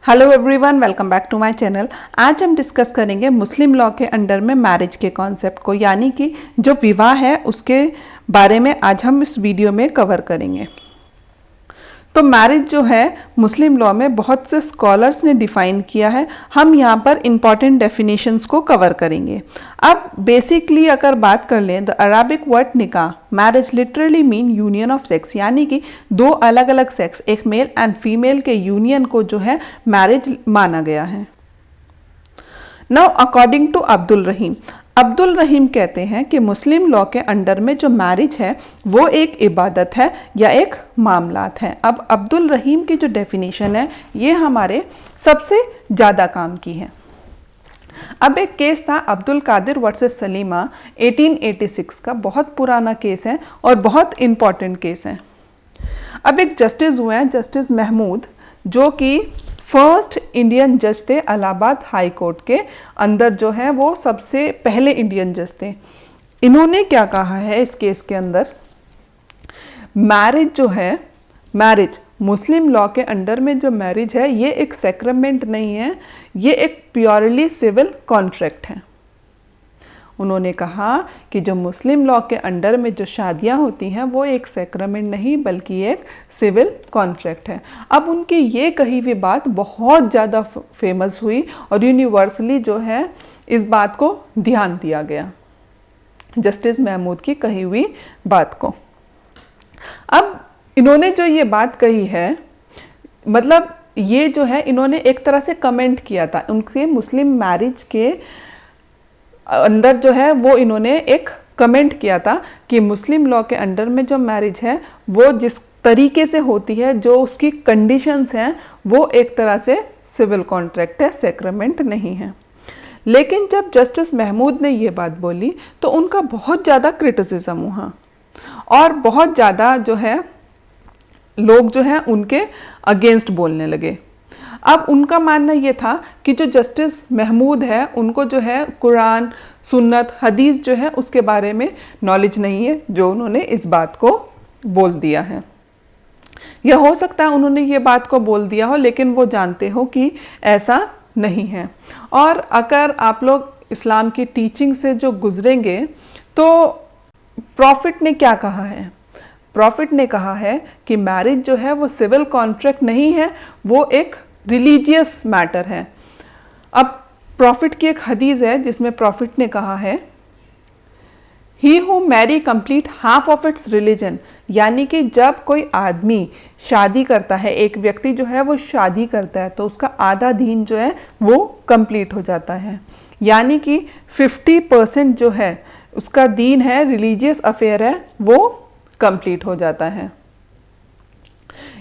Hello everyone, welcome back to my channel. आज हम discuss करेंगे मुस्लिम लॉ के अंडर में मैरिज के कॉन्सेप्ट को, यानी कि जो विवाह है उसके बारे में आज हम इस वीडियो में कवर करेंगे। तो मैरिज जो है मुस्लिम लॉ में बहुत से स्कॉलर्स ने डिफाइन किया है। हम यहाँ पर इंपॉर्टेंट डेफिनेशंस को कवर करेंगे। अब बेसिकली अगर बात कर लें, द अरबिक वर्ड निकाह marriage literally mean union of sex, यानी कि दो अलग अलग सेक्स, एक मेल एंड फीमेल के यूनियन को जो है मैरिज माना गया है। नाउ अकॉर्डिंग टू अब्दुल रहीम कहते हैं कि मुस्लिम लॉ के अंडर में जो मैरिज है वो एक इबादत है या एक मामलात है। अब अब्दुल रहीम की जो डेफिनेशन है ये हमारे सबसे ज़्यादा काम की है। अब एक केस था अब्दुल कादिर वर्सेस सलीमा 1886 का, बहुत पुराना केस है और बहुत इम्पॉर्टेंट केस है। अब एक जस्टिस हुए हैं, जस्टिस महमूद, जो कि फर्स्ट इंडियन जज थे इलाहाबाद हाई कोर्ट के अंदर, जो है वो सबसे पहले इंडियन जज थे। इन्होंने क्या कहा है इस केस के अंदर, मैरिज जो है, मैरिज मुस्लिम लॉ के अंडर में जो मैरिज है ये एक सेक्रेमेंट नहीं है, ये एक प्योरली सिविल कॉन्ट्रैक्ट है। उन्होंने कहा कि जो मुस्लिम लॉ के अंडर में जो शादियां होती हैं वो एक सेक्रेमेंट नहीं बल्कि एक सिविल कॉन्ट्रैक्ट है। अब उनकी ये कही हुई बात बहुत ज़्यादा फेमस हुई और यूनिवर्सली जो है इस बात को ध्यान दिया गया, जस्टिस महमूद की कही हुई बात को। अब इन्होंने जो ये बात कही है, मतलब ये जो है इन्होंने एक तरह से कमेंट किया था उनके मुस्लिम मैरिज के अंदर, जो है वो इन्होंने एक कमेंट किया था कि मुस्लिम लॉ के अंडर में जो मैरिज है वो जिस तरीके से होती है, जो उसकी कंडीशंस हैं, वो एक तरह से सिविल कॉन्ट्रैक्ट है, सेक्रेमेंट नहीं है। लेकिन जब जस्टिस महमूद ने ये बात बोली तो उनका बहुत ज़्यादा क्रिटिसिज्म हुआ और बहुत ज़्यादा जो है लोग जो है उनके अगेंस्ट बोलने लगे। अब उनका मानना ये था कि जो जस्टिस महमूद है उनको जो है कुरान, सुन्नत, हदीस जो है उसके बारे में नॉलेज नहीं है, जो उन्होंने इस बात को बोल दिया है। या हो सकता है उन्होंने ये बात को बोल दिया हो लेकिन वो जानते हो कि ऐसा नहीं है। और अगर आप लोग इस्लाम की टीचिंग से जो गुजरेंगे तो प्रॉफिट ने क्या कहा है, प्रॉफिट ने कहा है कि मैरिज जो है वो सिविल कॉन्ट्रैक्ट नहीं है, वो एक रिलीजियस मैटर है। अब प्रॉफिट की एक हदीस है जिसमें प्रॉफिट ने कहा है, he who marry complete half of its religion, यानी कि जब कोई आदमी शादी करता है, एक व्यक्ति जो है वो शादी करता है तो उसका आधा दीन जो है वो कंप्लीट हो जाता है, यानी कि 50% जो है उसका दीन है, रिलीजियस अफेयर है, वो कंप्लीट हो जाता है।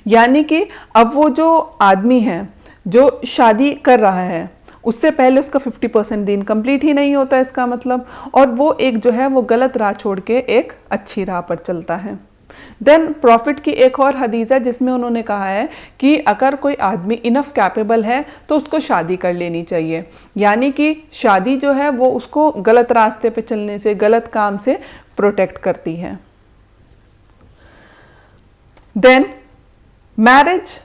यानी कि अब वो जो आदमी है जो शादी कर रहा है उससे पहले उसका 50% दीन कंप्लीट ही नहीं होता इसका मतलब, और वो एक जो है वो गलत राह छोड़ के एक अच्छी राह पर चलता है। देन प्रॉफिट की एक और हदीस है जिसमें उन्होंने कहा है कि अगर कोई आदमी इनफ कैपेबल है तो उसको शादी कर लेनी चाहिए, यानी कि शादी जो है वो उसको गलत रास्ते पे चलने से, गलत काम से प्रोटेक्ट करती है। देन मैरिज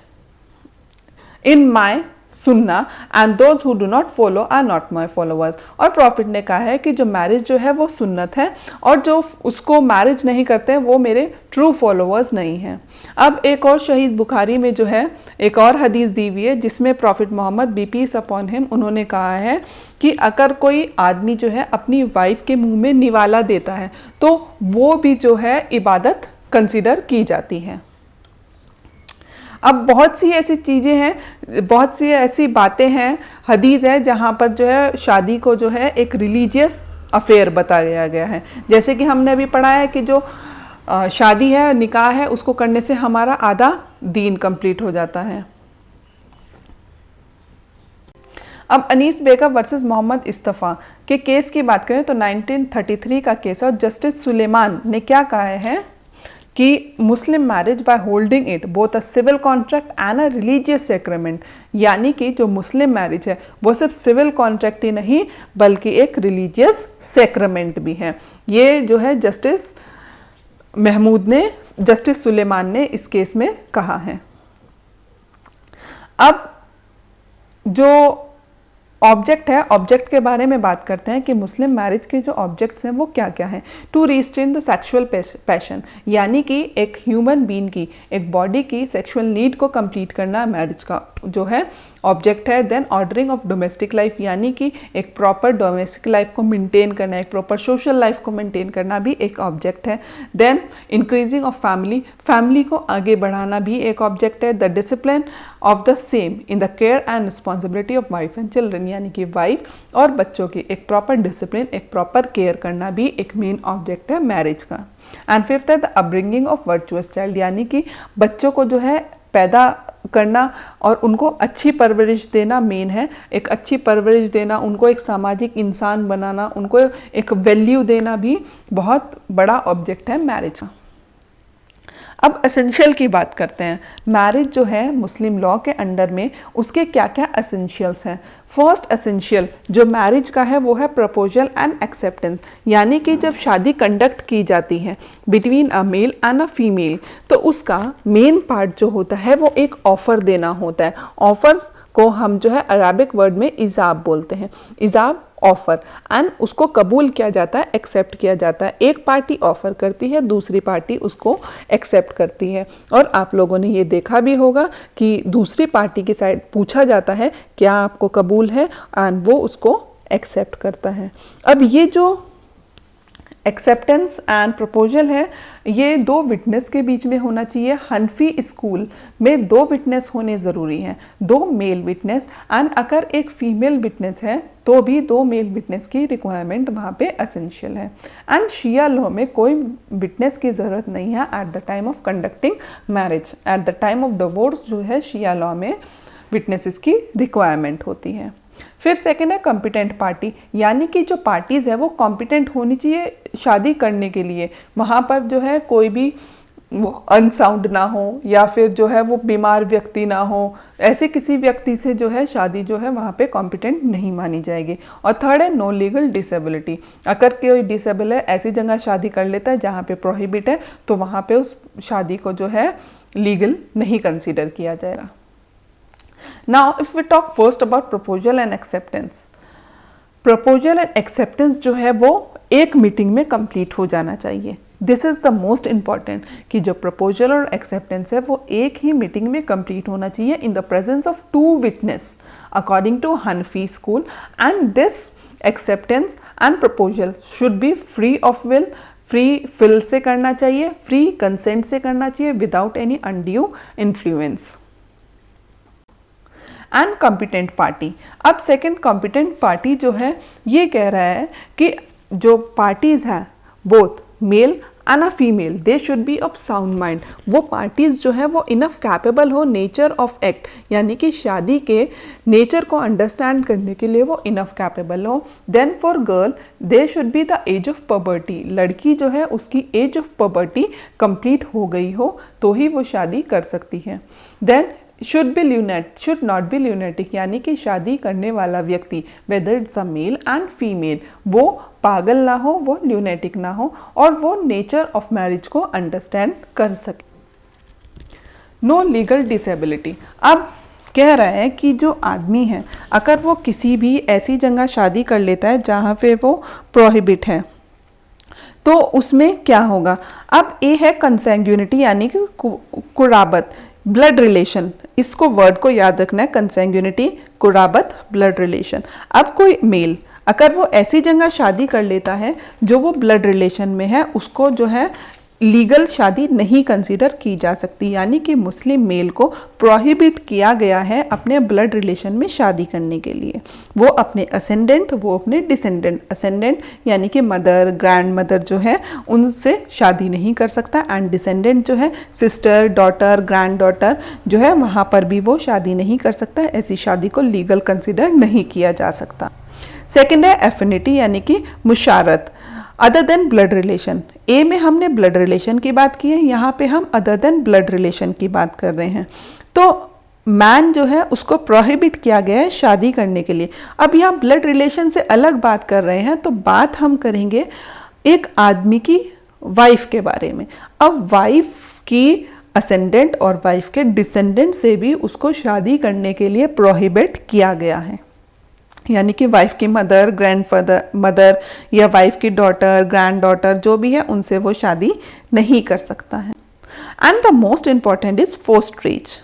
इन माई सुन्ना and those who do not follow are not my followers. और प्रॉफिट ने कहा है कि जो मैरिज जो है वो सुन्नत है और जो उसको मैरिज नहीं करते हैं वो मेरे ट्रू फॉलोअर्स नहीं हैं। अब एक और शहीद बुखारी में जो है एक और हदीस दी हुई है जिसमें prophet Mohammad be peace upon him, उन्होंने कहा है कि अगर कोई आदमी जो है अपनी वाइफ के मुंह में निवाला देता है तो वो भी जो है इबादत कंसिडर की जाती है। अब बहुत सी ऐसी चीज़ें हैं, बहुत सी ऐसी बातें हैं, हदीस है जहाँ पर जो है शादी को जो है एक रिलीजियस अफेयर बताया गया है। जैसे कि हमने अभी पढ़ा है कि जो शादी है, निकाह है, उसको करने से हमारा आधा दीन कंप्लीट हो जाता है। अब अनीस बेगम वर्सेस मोहम्मद इस्तफ़ा के केस की बात करें तो 1933 का केस है और जस्टिस सुलेमान ने क्या कहा है कि Muslim marriage by holding it both a civil contract and a religious sacrament, यानी कि जो मुस्लिम मैरिज है वो सिर्फ सिविल कॉन्ट्रैक्ट ही नहीं बल्कि एक रिलीजियस सेक्रेमेंट भी है। ये जो है जस्टिस महमूद ने, जस्टिस सुलेमान ने इस केस में कहा है। अब जो ऑब्जेक्ट है, ऑब्जेक्ट के बारे में बात करते हैं कि मुस्लिम मैरिज के जो ऑब्जेक्ट्स हैं वो क्या क्या हैं। To restrain the sexual passion, यानी कि एक ह्यूमन बीइंग की, एक बॉडी की सेक्सुअल नीड को कंप्लीट करना मैरिज का जो है ऑब्जेक्ट है। Then ordering of domestic life, यानी कि एक प्रॉपर डोमेस्टिक लाइफ को मेंटेन करना, एक प्रॉपर सोशल लाइफ को मेंटेन करना भी एक ऑब्जेक्ट है। Then increasing of family, family को आगे बढ़ाना भी एक ऑब्जेक्ट है। The discipline of the same in the care and responsibility of wife and children, यानी कि वाइफ और बच्चों की एक प्रॉपर डिसिप्लिन, एक प्रॉपर केयर करना भी एक मेन ऑब्जेक्ट है मैरिज का। एंड फिफ्थ है the upbringing of virtuous child, यानी कि बच्चों को जो है पैदा करना और उनको अच्छी परवरिश देना मेन है। एक अच्छी परवरिश देना, उनको एक सामाजिक इंसान बनाना, उनको एक वैल्यू देना भी बहुत बड़ा ऑब्जेक्ट है मैरिज का। अब एसेंशियल की बात करते हैं। मैरिज जो है मुस्लिम लॉ के अंडर में उसके क्या क्या एसेंशियल्स हैं। फर्स्ट एसेंशियल जो मैरिज का है वो है प्रपोजल एंड एक्सेप्टेंस, यानी कि जब शादी कंडक्ट की जाती है between a male and a female तो उसका मेन पार्ट जो होता है वो एक ऑफर देना होता है। ऑफर को हम जो है अरबिक वर्ड में इजाब बोलते हैं, इजाब ऑफर, एंड उसको कबूल किया जाता है, एक्सेप्ट किया जाता है। एक पार्टी ऑफर करती है, दूसरी पार्टी उसको एक्सेप्ट करती है। और आप लोगों ने ये देखा भी होगा कि दूसरी पार्टी की साइड पूछा जाता है क्या आपको कबूल है, एंड वो उसको एक्सेप्ट करता है। अब ये जो एक्सेप्टेंस एंड प्रपोजल है ये दो विटनेस के बीच में होना चाहिए। हनफी स्कूल में दो विटनेस होने ज़रूरी हैं, दो मेल विटनेस, एंड अगर एक फीमेल विटनेस है तो भी दो मेल विटनेस की रिक्वायरमेंट वहाँ पे एसेंशियल है। एंड शिया लॉ में कोई विटनेस की ज़रूरत नहीं है at the time of conducting marriage. At the time of divorce जो है शिया लॉ में विटनेसेस की रिक्वायरमेंट होती है। फिर सेकेंड है कॉम्पिटेंट पार्टी, यानी कि जो पार्टीज़ है वो कॉम्पिटेंट होनी चाहिए शादी करने के लिए। वहाँ पर जो है कोई भी वो अनसाउंड ना हो या फिर जो है वो बीमार व्यक्ति ना हो, ऐसे किसी व्यक्ति से जो है शादी जो है वहाँ पे कॉम्पिटेंट नहीं मानी जाएगी। और थर्ड है नो लीगल डिसेबिलिटी, अगर कोई डिसेबल है ऐसी जगह शादी कर लेता है जहाँ पे प्रोहिबिट है तो वहाँ पे उस शादी को जो है लीगल नहीं कंसिडर किया जाएगा। Now, if we talk first about proposal and acceptance, proposal and acceptance जो है वो एक मीटिंग में कंप्लीट हो जाना चाहिए। This is the most important कि जो प्रपोजल और एक्सेप्टेंस है वो एक ही मीटिंग में कंप्लीट होना चाहिए in the presence of two witness according to Hanafi school. And this acceptance and proposal should be free of will, free will से करना चाहिए, फ्री कंसेंट से करना चाहिए, without any undue influence. And competent party, अब second competent party जो है ये कह रहा है कि जो पार्टीज़ हैं both male and a female they should B of sound mind. वो पार्टीज़ जो है वो इनफ कैपेबल हो नेचर ऑफ एक्ट, यानी कि शादी के नेचर को अंडरस्टैंड करने के लिए वो इनफ कैपेबल हो। Then for girl they should be the age of puberty, लड़की जो है उसकी एज ऑफ पबर्टी कंप्लीट हो गई हो तो ही वो शादी कर सकती है। Then should not be lunatic, यानी कि शादी करने वाला व्यक्ति whether it's a male and female वो पागल ना हो, वो ल्यूनेटिक ना हो और वो नेचर ऑफ मैरिज को अंडरस्टैंड कर सके। नो लीगल डिसेबिलिटी, अब कह रहा है कि जो आदमी है अगर वो किसी भी ऐसी जगह शादी कर लेता है जहाँ पे वो प्रोहिबिट है तो उसमें क्या होगा। अब ए है कंसैंग्यूनिटी, यानी कि कुराबत, ब्लड रिलेशन, इसको वर्ड को याद रखना है, कंसैंग्यूनिटी, कुराबत, ब्लड रिलेशन। अब कोई मेल अगर वो ऐसी जगह शादी कर लेता है जो वो ब्लड रिलेशन में है उसको जो है लीगल शादी नहीं कंसीडर की जा सकती, यानी कि मुस्लिम मेल को प्रोहिबिट किया गया है अपने ब्लड रिलेशन में शादी करने के लिए। वो अपने असेंडेंट, वो अपने डिसेंडेंट, असेंडेंट यानी कि मदर, ग्रैंड मदर जो है उनसे शादी नहीं कर सकता, एंड डिसेंडेंट जो है सिस्टर, डॉटर, ग्रैंड डॉटर जो है वहाँ पर भी वो शादी नहीं कर सकता। ऐसी शादी को लीगल कंसिडर नहीं किया जा सकता। सेकेंड है एफिनिटी, यानी कि मुशारत, अदर देन ब्लड रिलेशन। ए में हमने ब्लड रिलेशन की बात की है, यहाँ पे हम अदर देन ब्लड रिलेशन की बात कर रहे हैं। तो मैन जो है उसको प्रोहिबिट किया गया है शादी करने के लिए। अब यहाँ ब्लड रिलेशन से अलग बात कर रहे हैं तो बात हम करेंगे एक आदमी की वाइफ के बारे में। अब वाइफ की असेंडेंट और वाइफ के डिसेंडेंट से भी उसको शादी करने के लिए प्रोहिबिट किया गया है। यानी कि वाइफ की मदर, ग्रैंडफादर, मदर या वाइफ की डॉटर, ग्रैंड डॉटर जो भी है उनसे वो शादी नहीं कर सकता है। And the most important is fosterage.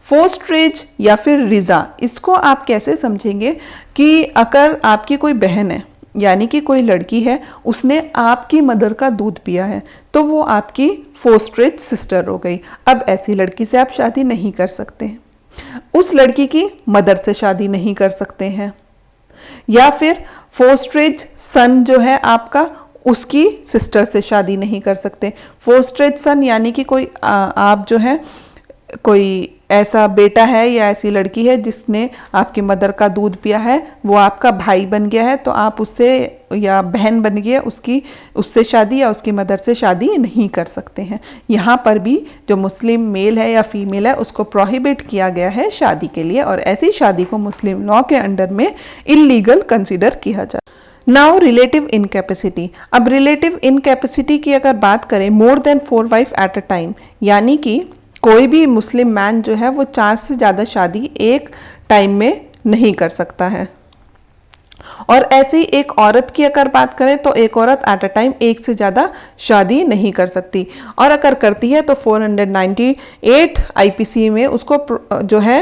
Fosterage या फिर रिजा, इसको आप कैसे समझेंगे कि अगर आपकी कोई बहन है यानी कि कोई लड़की है, उसने आपकी मदर का दूध पिया है तो वो आपकी फोस्ट्रेज सिस्टर हो गई। अब ऐसी लड़की से आप शादी नहीं कर सकते, उस लड़की की मदर से शादी नहीं कर सकते हैं। या फिर फोस्ट्रेज सन जो है आपका, उसकी सिस्टर से शादी नहीं कर सकते। फोस्ट्रेज सन यानी कि कोई आप जो है कोई ऐसा बेटा है या ऐसी लड़की है जिसने आपकी मदर का दूध पिया है, वो आपका भाई बन गया है तो आप उससे, या बहन बन गया उससे शादी या उसकी मदर से शादी नहीं कर सकते हैं। यहाँ पर भी जो मुस्लिम मेल है या फीमेल है उसको प्रोहिबिट किया गया है शादी के लिए, और ऐसी शादी को मुस्लिम लॉ के अंडर में इलीगल कंसिडर किया जाए। Now relative incapacity. अब रिलेटिव इनकैपेसिटी की अगर बात करें, more than 4 wife eight a time, यानी कि कोई भी मुस्लिम मैन जो है वो 4 से ज़्यादा शादी एक टाइम में नहीं कर सकता है। और ऐसे ही एक औरत की अगर बात करें तो एक औरत एट अ टाइम एक से ज़्यादा शादी नहीं कर सकती, और अगर करती है तो 498 आईपीसी में उसको जो है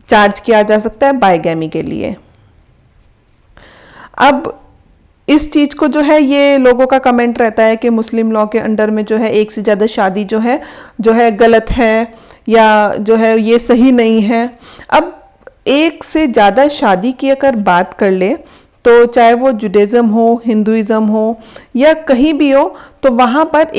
चार्ज किया जा सकता है बाइगैमी के लिए। अब इस चीज़ को जो है, ये लोगों का कमेंट रहता है कि मुस्लिम लॉ के अंडर में जो है एक से ज़्यादा शादी जो है गलत है या जो है ये सही नहीं है। अब एक से ज़्यादा शादी की अगर बात कर ले तो चाहे वो जुडाइज़्म हो, हिंदुइज़्म हो या कहीं भी हो, तो वहाँ पर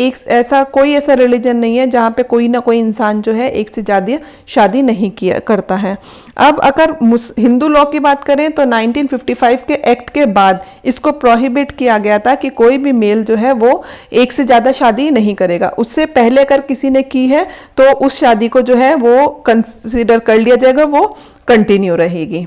कोई ऐसा रिलीजन नहीं है जहाँ पे कोई ना कोई इंसान जो है एक से ज़्यादा शादी नहीं करता है। अब अगर हिंदू लॉ की बात करें तो 1955 के एक्ट के बाद इसको प्रोहिबिट किया गया था कि कोई भी मेल जो है वो एक से ज़्यादा शादी नहीं करेगा। उससे पहले अगर किसी ने की है तो उस शादी को जो है वो कंसिडर कर लिया जाएगा, वो कंटिन्यू रहेगी।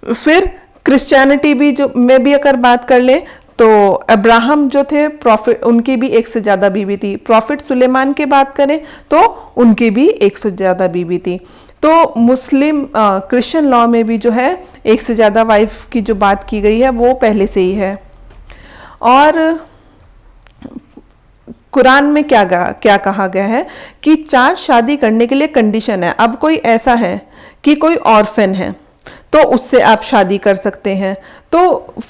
फिर क्रिश्चियनिटी भी में भी अगर बात कर ले तो अब्राहम जो थे प्रॉफिट, उनकी भी एक से ज़्यादा बीवी थी। प्रॉफिट सुलेमान की बात करें तो उनकी भी एक से ज़्यादा बीवी थी। तो मुस्लिम क्रिश्चियन लॉ में भी जो है एक से ज़्यादा वाइफ की जो बात की गई है वो पहले से ही है। और कुरान में क्या कहा गया है कि 4 शादी करने के लिए कंडीशन है। अब कोई ऐसा है कि कोई ऑर्फन है तो उससे आप शादी कर सकते हैं। तो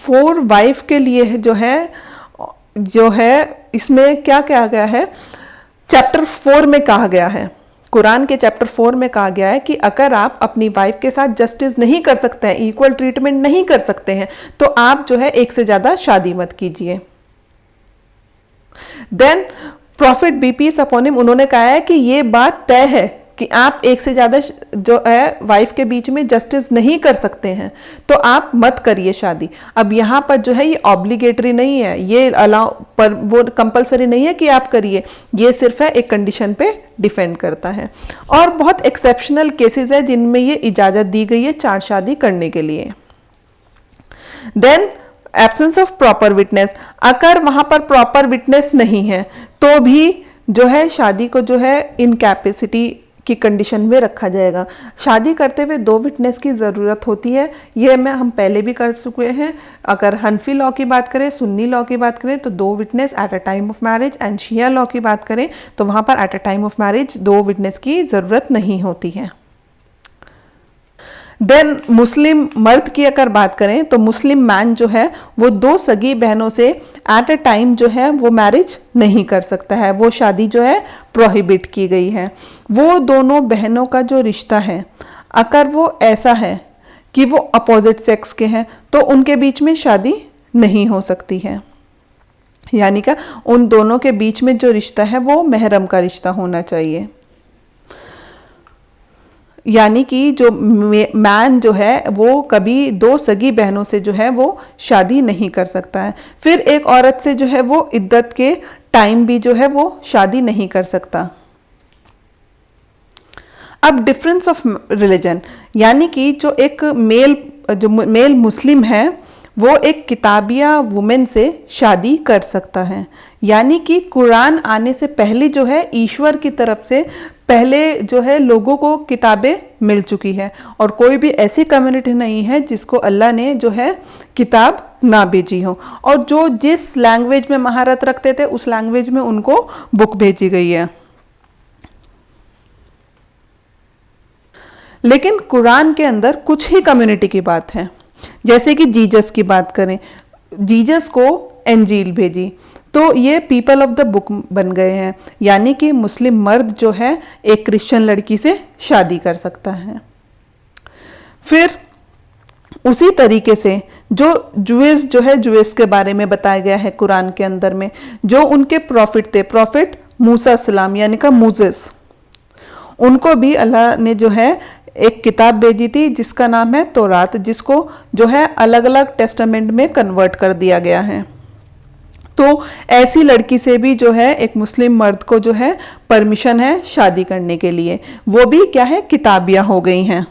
4 वाइफ के लिए जो है इसमें क्या कहा गया है, चैप्टर 4 में कहा गया है, कुरान के चैप्टर 4 में कहा गया है कि अगर आप अपनी वाइफ के साथ जस्टिस नहीं कर सकते हैं, इक्वल ट्रीटमेंट नहीं कर सकते हैं, तो आप जो है एक से ज्यादा शादी मत कीजिए। Then prophet be peace upon him, उन्होंने कहा है कि ये बात तय है कि आप एक से ज्यादा जो है वाइफ के बीच में जस्टिस नहीं कर सकते हैं, तो आप मत करिए शादी। अब यहाँ पर जो है ये ऑब्लिगेटरी नहीं है, ये अलाउ पर वो कंपलसरी नहीं है कि आप करिए, ये सिर्फ है एक कंडीशन पे डिपेंड करता है। और बहुत एक्सेप्शनल केसेस है जिनमें ये इजाजत दी गई है 4 शादी करने के लिए। Then absence of proper witness, अगर वहां पर प्रॉपर विटनेस नहीं है तो भी जो है शादी को जो है इनकैपेसिटी की कंडीशन में रखा जाएगा। शादी करते हुए 2 विटनेस की ज़रूरत होती है, ये हम पहले भी कर चुके हैं। अगर हनफी लॉ की बात करें, सुन्नी लॉ की बात करें तो 2 witness at a time of marriage, and Shia law की बात करें तो वहाँ पर at a time of marriage 2 witness की ज़रूरत नहीं होती है। देन मुस्लिम मर्द की अगर बात करें तो मुस्लिम मैन जो है वो 2 सगी बहनों से एट अ टाइम जो है वो मैरिज नहीं कर सकता है, वो शादी जो है प्रोहिबिट की गई है। वो दोनों बहनों का जो रिश्ता है अगर वो ऐसा है कि वो अपोजिट सेक्स के हैं तो उनके बीच में शादी नहीं हो सकती है। यानी कि उन दोनों के बीच में जो रिश्ता है वो महरम का रिश्ता होना चाहिए। यानी कि जो मैन जो है वो कभी 2 सगी बहनों से जो है वो शादी नहीं कर सकता है। फिर एक औरत से जो है वो इद्दत के टाइम भी जो है वो शादी नहीं कर सकता। अब डिफरेंस ऑफ रिलीजन, यानी कि जो मेल मुस्लिम है वो एक किताबिया वुमेन से शादी कर सकता है। यानी कि कुरान आने से पहले जो है ईश्वर की तरफ से पहले जो है लोगों को किताबें मिल चुकी है, और कोई भी ऐसी कम्युनिटी नहीं है जिसको अल्लाह ने जो है किताब ना भेजी हो, और जो जिस लैंग्वेज में महारत रखते थे उस लैंग्वेज में उनको बुक भेजी गई है। लेकिन कुरान के अंदर कुछ ही कम्युनिटी की बात है। जैसे कि जीसस की बात करें, जीसस को इंजील भेजी, तो ये पीपल ऑफ द बुक बन गए हैं। यानी कि मुस्लिम मर्द जो है एक क्रिश्चियन लड़की से शादी कर सकता है। फिर उसी तरीके से जो जुएस जो है, जुएस के बारे में बताया गया है कुरान के अंदर में, जो उनके प्रॉफिट थे, प्रॉफिट मूसा सलाम यानी का मूसेस, उनको भी अल्लाह ने जो है एक किताब भेजी थी जिसका नाम है तौरात, जिसको जो है अलग अलग टेस्टामेंट में कन्वर्ट कर दिया गया है। तो ऐसी लड़की से भी जो है एक मुस्लिम मर्द को जो है परमिशन है शादी करने के लिए, वो भी क्या है किताबियाँ हो गई हैं।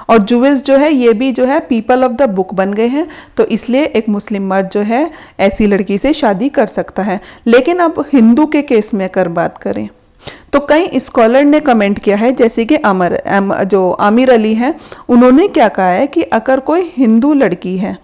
और जुएस जो है ये भी जो है पीपल ऑफ द बुक बन गए हैं, तो इसलिए एक मुस्लिम मर्द जो है ऐसी लड़की से शादी कर सकता है। लेकिन अब हिंदू के केस में अगर बात करें तो कई स्कॉलर ने कमेंट किया है, जैसे कि जो आमिर अली हैं, उन्होंने क्या कहा है कि अगर कोई हिंदू लड़की है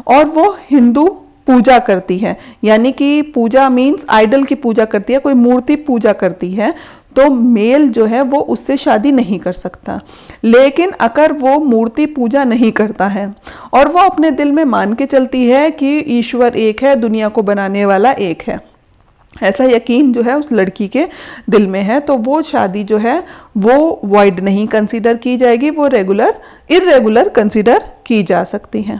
और वो हिंदू पूजा करती है, यानी कि पूजा मीन्स आइडल की पूजा करती है, कोई मूर्ति पूजा करती है, तो मेल जो है वो उससे शादी नहीं कर सकता। लेकिन अगर वो मूर्ति पूजा नहीं करता है और वो अपने दिल में मान के चलती है कि ईश्वर एक है, दुनिया को बनाने वाला एक है, ऐसा यकीन जो है उस लड़की के दिल में है, तो वो शादी जो है वो वॉइड नहीं कंसीडर की जाएगी, वो इरेगुलर कंसीडर की जा सकती है।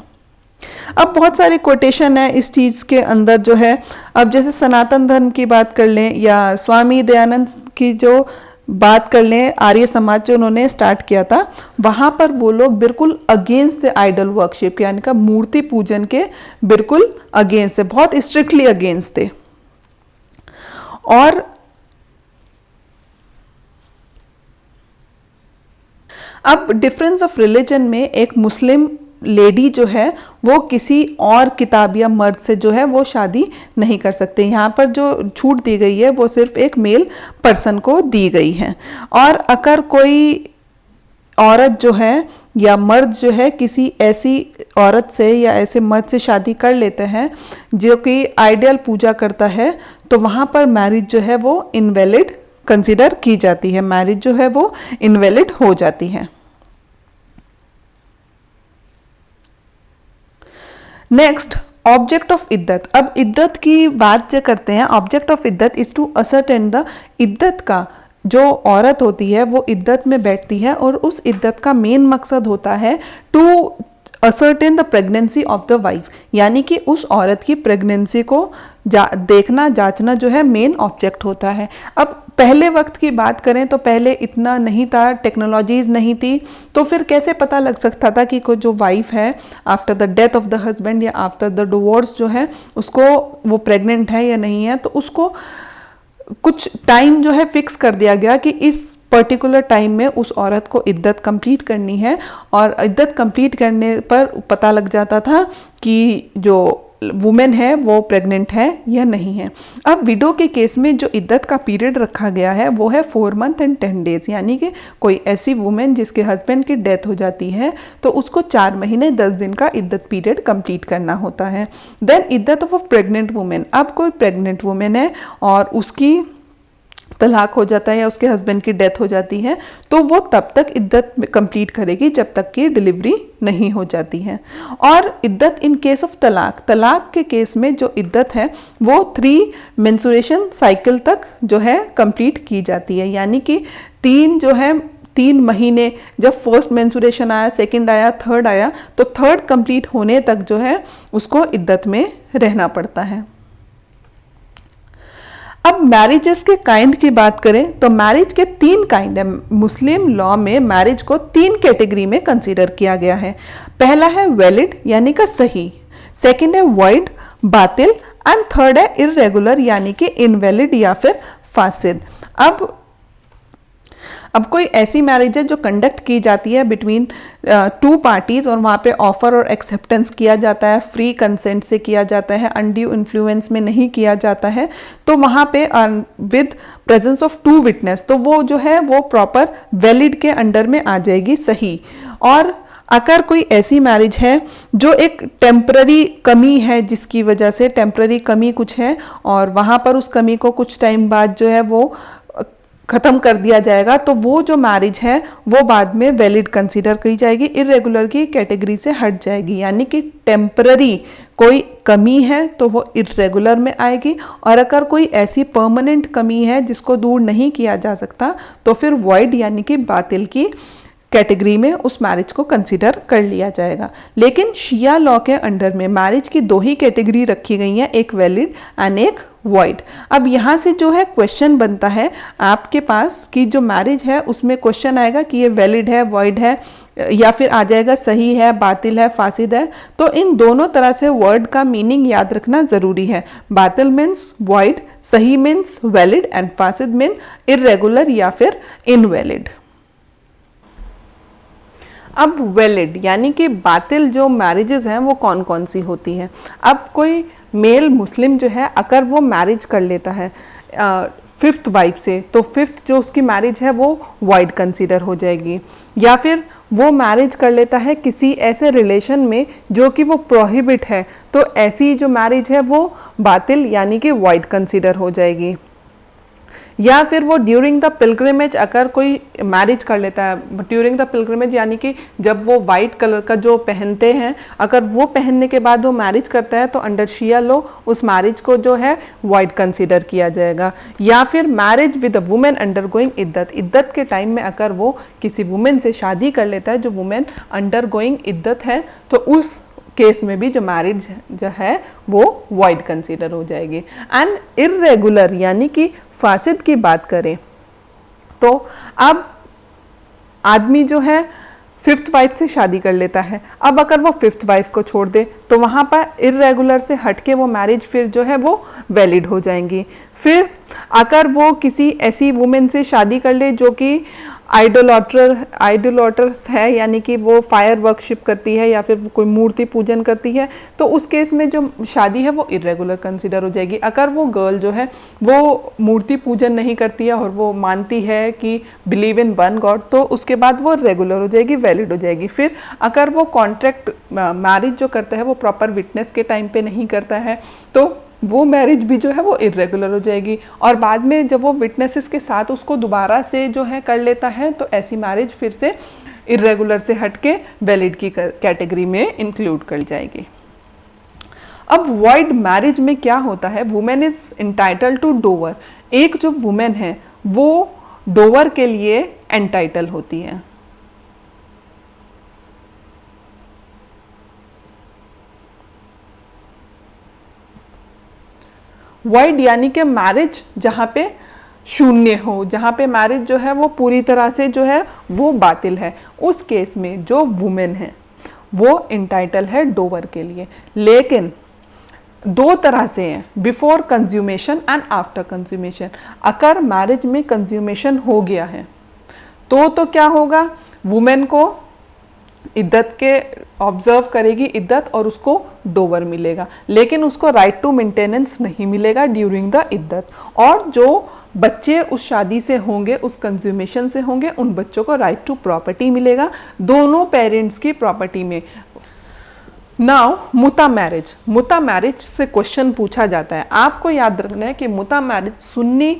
अब बहुत सारे कोटेशन है इस चीज़ के अंदर जो है। अब जैसे सनातन धर्म की बात कर लें या स्वामी दयानंद की जो बात कर लें, आर्य समाज जो उन्होंने स्टार्ट किया था, वहाँ पर वो लोग बिल्कुल अगेंस्ट द आइडल वर्कशिप यानी का मूर्ति पूजन के बिल्कुल अगेंस्ट थे, बहुत स्ट्रिक्टली अगेंस्ट थे। और अब डिफरेंस ऑफ रिलीजन में एक मुस्लिम लेडी जो है वो किसी और किताब या मर्द से जो है वो शादी नहीं कर सकते। यहाँ पर जो छूट दी गई है वो सिर्फ एक मेल पर्सन को दी गई है। और अगर कोई औरत जो है या मर्द जो है किसी ऐसी औरत से या ऐसे मर्द से शादी कर लेते हैं जो कि आइडियल पूजा करता है, तो वहाँ पर मैरिज जो है वो इनवैलिड कंसीडर की जाती है, मैरिज जो है वो इनवैलिड हो जाती है। नेक्स्ट, ऑब्जेक्ट ऑफ इद्दत। अब इद्दत की बात जो करते हैं, ऑब्जेक्ट ऑफ इद्दत इज टू असर्टेन द, इद्दत का जो औरत होती है वो इद्दत में बैठती है और उस इद्दत का मेन मकसद होता है to ascertain the pregnancy of the wife, यानी कि उस औरत की प्रेगनेंसी को देखना जांचना जो है मेन ऑब्जेक्ट होता है। अब पहले वक्त की बात करें तो पहले इतना नहीं था, टेक्नोलॉजीज नहीं थी, तो फिर कैसे पता लग सकता था कि कोई जो वाइफ है after the death of the husband या आफ्टर द डिवोर्स जो है उसको वो प्रेग्नेंट है या नहीं है। तो उसको कुछ टाइम जो है फिक्स कर दिया गया कि इस पर्टिकुलर टाइम में उस औरत को इद्दत कंप्लीट करनी है, और इद्दत कंप्लीट करने पर पता लग जाता था कि जो वुमेन है वो प्रेग्नेंट है या नहीं है। अब विडो के केस में जो इद्दत का पीरियड रखा गया है वो है 4 मंथ एंड 10 डेज, यानी कि कोई ऐसी वुमेन जिसके हस्बैंड की डेथ हो जाती है तो उसको 4 महीने 10 दिन का इद्दत पीरियड कंप्लीट करना होता है। देन इद्दत ऑफ प्रेग्नेंट वुमेन, अब कोई प्रेग्नेंट वुमेन है और उसकी तलाक हो जाता है या उसके हस्बैंड की डेथ हो जाती है, तो वो तब तक इद्दत कंप्लीट करेगी जब तक कि डिलीवरी नहीं हो जाती है। और इद्दत इन केस ऑफ तलाक, तलाक के केस में जो इद्दत है वो 3 मेंस्ट्रुएशन साइकिल तक जो है कंप्लीट की जाती है, यानी कि 3 महीने, जब फर्स्ट मेंस्ट्रुएशन आया, सेकंड आया, थर्ड आया, तो थर्ड कंप्लीट होने तक जो है उसको इद्दत में रहना पड़ता है। अब मैरिजेस के काइंड की बात करें तो मैरिज के 3 काइंड है। मुस्लिम लॉ में मैरिज को 3 कैटेगरी में कंसीडर किया गया है। पहला है वैलिड यानी का सही, सेकंड है वॉइड बातिल, एंड थर्ड है इररेगुलर यानी कि इनवैलिड या फिर फासिद। अब कोई ऐसी मैरिज है जो कंडक्ट की जाती है बिटवीन टू पार्टीज और वहाँ पे ऑफर और एक्सेप्टेंस किया जाता है, फ्री कंसेंट से किया जाता है, अनड्यू इन्फ्लुएंस में नहीं किया जाता है, तो वहाँ पे with presence of two witness, तो वो जो है वो प्रॉपर वैलिड के अंडर में आ जाएगी, सही। और अगर कोई ऐसी मैरिज है जो एक टेम्पररी कमी है, जिसकी वजह से टेम्पररी कमी कुछ है और वहाँ पर उस कमी को कुछ टाइम बाद जो है वो ख़त्म कर दिया जाएगा, तो वो जो मैरिज है वो बाद में वैलिड कंसीडर की जाएगी, इरेगुलर की कैटेगरी से हट जाएगी। यानी कि टेम्पररी कोई कमी है तो वो इरेगुलर में आएगी, और अगर कोई ऐसी परमानेंट कमी है जिसको दूर नहीं किया जा सकता तो फिर वॉइड यानी कि बातिल की कैटेगरी में उस मैरिज को कंसीडर कर लिया जाएगा। लेकिन शिया लॉ के अंडर में मैरिज की दो ही कैटेगरी रखी गई हैं, एक वैलिड एंड एक वॉइड। अब यहाँ से जो है क्वेश्चन बनता है आपके पास कि जो मैरिज है उसमें क्वेश्चन आएगा कि ये वैलिड है, वॉइड है, या फिर आ जाएगा सही है, बातिल है, फासिद है। तो इन दोनों तरह से वर्ड का मीनिंग याद रखना जरूरी है। बातिल मीन्स वॉइड, सही मीन्स वैलिड एंड फासिद मीन इरेगुलर या फिर इनवैलिड। अब वैलिड यानी कि बातिल जो मैरिजेस हैं वो कौन कौन सी होती हैं। अब कोई मेल मुस्लिम जो है अगर वो मैरिज कर लेता है फिफ्थ वाइफ से, तो फिफ्थ जो उसकी मैरिज है वो वाइड कंसीडर हो जाएगी। या फिर वो मैरिज कर लेता है किसी ऐसे रिलेशन में जो कि वो प्रोहिबिट है, तो ऐसी जो मैरिज है वो बातिल यानी कि वाइड कंसीडर हो जाएगी। या फिर वो ड्यूरिंग द पिलग्रिमेज अगर कोई मैरिज कर लेता है, ड्यूरिंग द पिलग्रिमेज यानी कि जब वो वाइट कलर का जो पहनते हैं, अगर वो पहनने के बाद वो मैरिज करता है तो अंडर शिया लॉ उस मैरिज को जो है वाइट कंसीडर किया जाएगा। या फिर marriage with a women undergoing इद्दत, इद्दत के टाइम में अगर वो किसी वुमेन से शादी कर लेता है जो वुमेन अंडर गोइंग इद्दत है, तो उस केस में भी जो मैरिज जो है वो वाइड कंसीडर हो जाएगी। एंड इरेगुलर यानी कि फासिद की बात करें तो अब आदमी जो है फिफ्थ वाइफ से शादी कर लेता है, अब अगर वो फिफ्थ वाइफ को छोड़ दे तो वहाँ पर इरेगुलर से हटके वो मैरिज फिर जो है वो वैलिड हो जाएंगी। फिर अगर वो किसी ऐसी वुमेन से शादी कर ले जो कि आइडोलॉटर्स है, यानी कि वो फायर वर्कशिप करती है या फिर कोई मूर्ति पूजन करती है, तो उस केस में जो शादी है वो इरेगुलर कंसीडर हो जाएगी। अगर वो गर्ल जो है वो मूर्ति पूजन नहीं करती है और वो मानती है कि बिलीव इन वन गॉड, तो उसके बाद वो रेगुलर हो जाएगी, वैलिड हो जाएगी। फिर अगर वो कॉन्ट्रैक्ट मैरिज जो करता है वो प्रॉपर विटनेस के टाइम पे नहीं करता है तो वो मैरिज भी जो है वो इरेगुलर हो जाएगी। और बाद में जब वो विटनेसेस के साथ उसको दोबारा से जो है कर लेता है तो ऐसी मैरिज फिर से इरेगुलर से हटके वैलिड की कैटेगरी में इंक्लूड कर जाएगी। अब वॉइड मैरिज में क्या होता है, women is entitle to dower. एक जो वुमेन है वो डोवर के लिए एंटाइटल होती है। वाइड यानी कि मैरिज जहाँ पे शून्य हो, जहाँ पे मैरिज जो है वो पूरी तरह से जो है वो बातिल है, उस केस में जो वुमेन है वो इंटाइटल है डोवर के लिए। लेकिन दो तरह से हैं, before consummation and after consummation. अगर मैरिज में कंज्यूमेशन हो गया है तो क्या होगा, वुमेन को इद्दत के ऑब्जर्व करेगी इद्दत और उसको डोवर मिलेगा, लेकिन उसको राइट टू मेंटेनेंस नहीं मिलेगा ड्यूरिंग द इद्दत। और जो बच्चे उस शादी से होंगे, उस कंज्यूमेशन से होंगे, उन बच्चों को राइट टू प्रॉपर्टी मिलेगा दोनों पेरेंट्स की प्रॉपर्टी में। नाउ मुता मैरिज से क्वेश्चन पूछा जाता है। आपको याद रखना है कि मुता मैरिज सुन्नी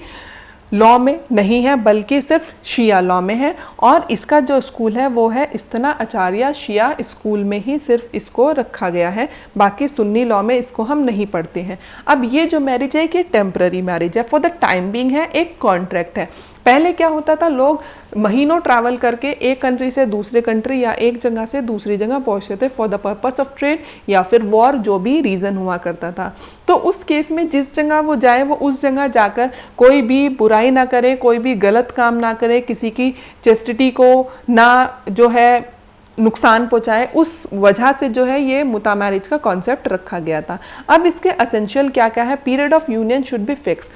लॉ में नहीं है बल्कि सिर्फ शिया लॉ में है, और इसका जो स्कूल है वो है इस्तना आचार्य शिया स्कूल में ही सिर्फ इसको रखा गया है, बाकी सुन्नी लॉ में इसको हम नहीं पढ़ते हैं। अब ये जो मैरिज है कि टेम्पररी मैरिज है, फॉर द टाइम बिंग है, एक कॉन्ट्रैक्ट है। पहले क्या होता था, लोग महीनों ट्रैवल करके एक कंट्री से दूसरे कंट्री या एक जगह से दूसरी जगह पहुंचते थे for the purpose of trade या फिर वॉर, जो भी रीज़न हुआ करता था। तो उस केस में जिस जगह वो जाए वो उस जगह जाकर कोई भी बुराई ना करे, कोई भी गलत काम ना करे, किसी की चेस्टिटी को ना जो है नुकसान पहुंचाए, उस वजह से जो है ये मुता मैरिज का कॉन्सेप्ट रखा गया था। अब इसके एसेंशियल क्या क्या है, period of union should be fix,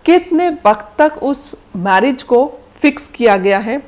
कितने वक्त तक उस मैरिज को फिक्स किया गया है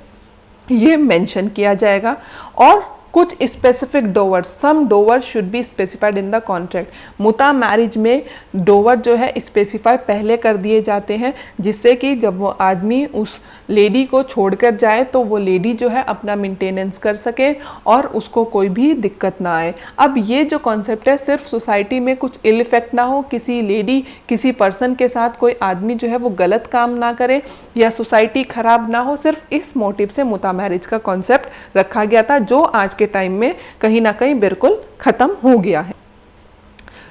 ये मेंशन किया जाएगा। और कुछ specific dowers, some dower should be specified in the contract. मुता मैरिज में डोवर जो है स्पेसिफाई पहले कर दिए जाते हैं, जिससे कि जब वो आदमी उस लेडी को छोड़कर जाए तो वो लेडी जो है अपना मेंटेनेंस कर सके और उसको कोई भी दिक्कत ना आए। अब ये जो कॉन्सेप्ट है सिर्फ सोसाइटी में कुछ इल इफेक्ट ना हो, किसी लेडी किसी पर्सन के साथ कोई आदमी जो है वो गलत काम ना करे या सोसाइटी खराब ना हो, सिर्फ इस मोटिव से मुता मैरिज का कॉन्सेप्ट रखा गया था, जो आज के टाइम में कहीं ना कहीं बिल्कुल खत्म हो गया है।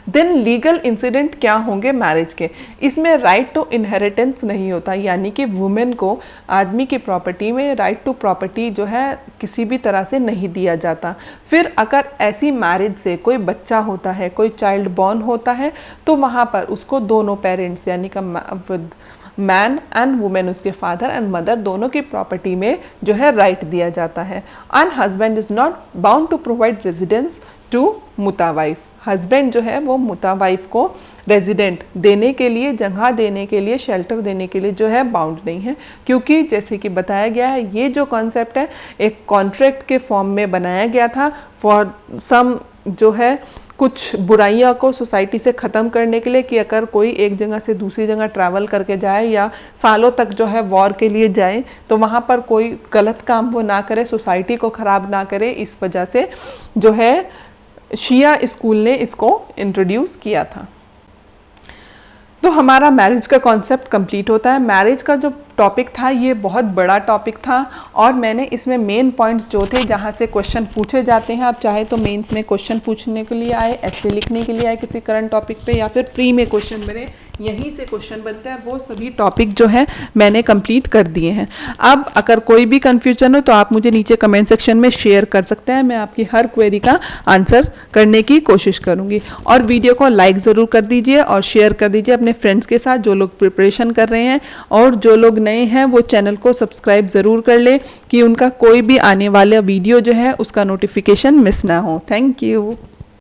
देन लीगल इंसिडेंट क्या होंगे मैरिज के? इसमें राइट टू इनहेरिटेंस नहीं होता, यानी कि वुमेन को आदमी की प्रॉपर्टी में राइट टू प्रॉपर्टी जो है किसी भी तरह से नहीं दिया जाता। फिर अगर ऐसी मैरिज से कोई बच्चा होता है, कोई चाइल्ड बॉर्न होता है, तो वहाँ पर उसको दोनों पेरेंट्स यानी कि मैन एंड वुमेन, उसके फादर एंड मदर दोनों की प्रॉपर्टी में जो है राइट दिया जाता है। And husband is not bound to provide residence to मुता वाइफ। हस्बैंड जो है वो मुता वाइफ को रेजिडेंट देने के लिए, जगह देने के लिए, शेल्टर देने के लिए जो है बाउंड नहीं है, क्योंकि जैसे कि बताया गया है ये जो कॉन्सेप्ट है एक कॉन्ट्रैक्ट के फॉर्म में बनाया गया था फॉर सम जो है कुछ बुराइयां को सोसाइटी से ख़त्म करने के लिए, कि अगर कोई एक जगह से दूसरी जगह ट्रैवल करके जाए या सालों तक जो है वॉर के लिए जाए तो वहाँ पर कोई गलत काम वो ना करे, सोसाइटी को ख़राब ना करे। इस वजह से जो है शिया स्कूल ने इसको इंट्रोड्यूस किया था। तो हमारा मैरिज का कॉन्सेप्ट कंप्लीट होता है। मैरिज का जो टॉपिक था ये बहुत बड़ा टॉपिक था और मैंने इसमें मेन पॉइंट्स जो थे जहाँ से क्वेश्चन पूछे जाते हैं, आप चाहे तो मेंस में क्वेश्चन पूछने के लिए आए, ऐसे लिखने के लिए आए किसी करंट टॉपिक पे, या फिर प्री में क्वेश्चन बने, यहीं से क्वेश्चन बनते हैं, वो सभी टॉपिक जो है मैंने कंप्लीट कर दिए हैं। अब अगर कोई भी कन्फ्यूजन हो तो आप मुझे नीचे कमेंट सेक्शन में शेयर कर सकते हैं, मैं आपकी हर क्वेरी का आंसर करने की कोशिश करूँगी। और वीडियो को लाइक ज़रूर कर दीजिए और शेयर कर दीजिए अपने फ्रेंड्स के साथ जो लोग प्रिपरेशन कर रहे हैं, और जो लोग नए हैं वो चैनल को सब्सक्राइब ज़रूर कर ले कि उनका कोई भी आने वाला वीडियो जो है उसका नोटिफिकेशन मिस ना हो। Thank you.